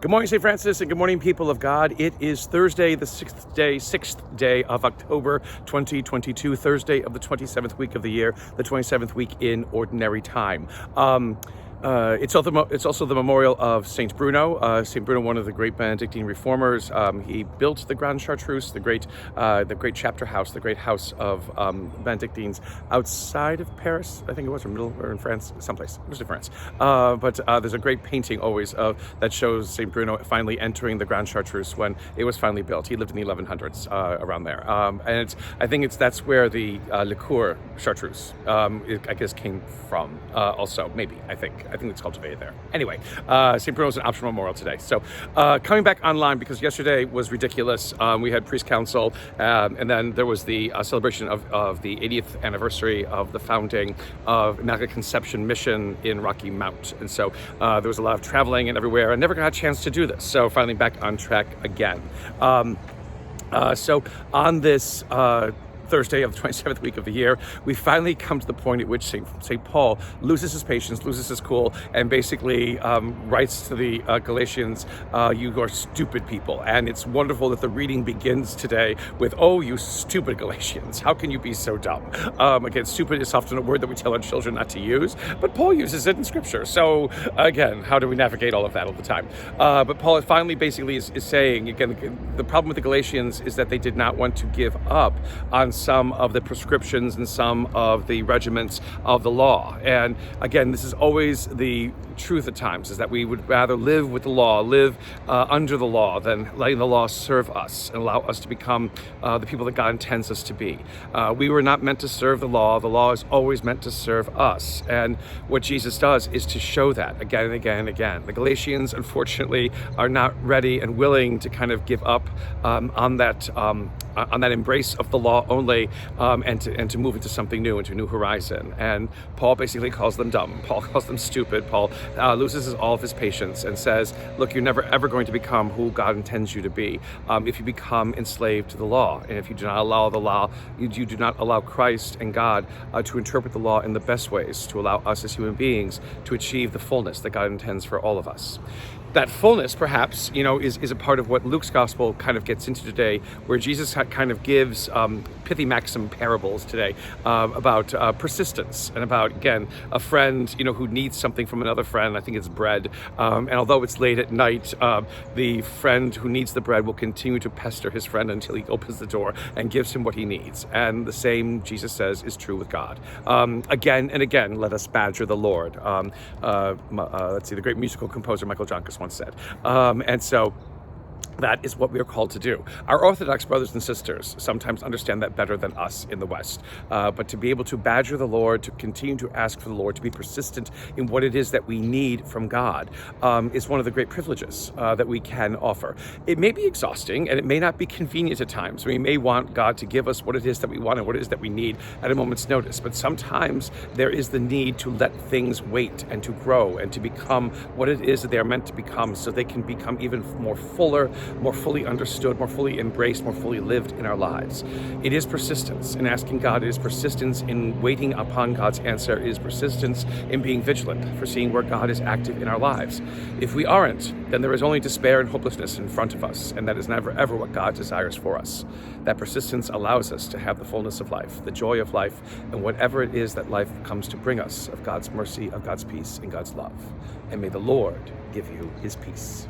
Good morning, St. Francis, and good morning, people of God. It is Thursday, the sixth day of October, 2022, Thursday of the 27th week of the year, the 27th week in Ordinary Time. It's also the memorial of Saint Bruno. Saint Bruno, one of the great Benedictine reformers. He built the Grande Chartreuse, the great chapter house, the great house of Benedictines outside of Paris. I think it was, or in France, someplace. It was in France. But there's a great painting always that shows Saint Bruno finally entering the Grande Chartreuse when it was finally built. He lived in the 1100s around there, and I think that's where the liqueur Chartreuse, I guess, came from. Also, maybe I think it's cultivated there. Anyway, St. Bruno's an optional memorial today. So coming back online, because yesterday was ridiculous. We had priest council, and then there was the celebration of the 80th anniversary of the founding of Immaculate Conception Mission in Rocky Mount. And so there was a lot of traveling and everywhere. I never got a chance to do this. So finally back on track again. So on this Thursday of the 27th week of the year, we finally come to the point at which St. Paul loses his patience, loses his cool, and basically writes to the Galatians, you are stupid people. And it's wonderful that the reading begins today with, oh, you stupid Galatians, how can you be so dumb? Again, stupid is often a word that we tell our children not to use, but Paul uses it in Scripture. So again, how do we navigate all of that all the time? But Paul finally basically is saying, again, the problem with the Galatians is that they did not want to give up on some of the prescriptions and some of the regiments of the law. And again, this is always the truth at times, is that we would rather live with the law, live under the law, than letting the law serve us and allow us to become the people that God intends us to be. We were not meant to serve the law. The law is always meant to serve us. And what Jesus does is to show that again and again and again. The Galatians, unfortunately, are not ready and willing to kind of give up on that embrace of the law only, and to move into something new, into a new horizon. And Paul basically calls them dumb. Paul calls them stupid. Paul loses all of his patience and says, look, you're never ever going to become who God intends you to be if you become enslaved to the law. And if you do not allow the law, you do not allow Christ and God to interpret the law in the best ways, to allow us as human beings to achieve the fullness that God intends for all of us. That fullness, perhaps, is a part of what Luke's gospel kind of gets into today, where Jesus kind of gives pithy maxim parables today about persistence and about, again, a friend, who needs something from another friend. I think it's bread. And although it's late at night, the friend who needs the bread will continue to pester his friend until he opens the door and gives him what he needs. And the same, Jesus says, is true with God. Again and again, let us badger the Lord. Let's see, the great musical composer Michael Johnkus once said. And so that is what we are called to do. Our Orthodox brothers and sisters sometimes understand that better than us in the West. But to be able to badger the Lord, to continue to ask for the Lord, to be persistent in what it is that we need from God, is one of the great privileges that we can offer. It may be exhausting and it may not be convenient at times. We may want God to give us what it is that we want and what it is that we need at a moment's notice. But sometimes there is the need to let things wait and to grow and to become what it is that they are meant to become, so they can become even more fuller, more fully understood, more fully embraced, more fully lived in our lives. It is persistence in asking God. It is persistence in waiting upon God's answer. It is persistence in being vigilant for seeing where God is active in our lives. If we aren't, then there is only despair and hopelessness in front of us, and that is never ever what God desires for us. That persistence allows us to have the fullness of life, the joy of life, and whatever it is that life comes to bring us, of God's mercy, of God's peace, and God's love. And may the Lord give you his peace.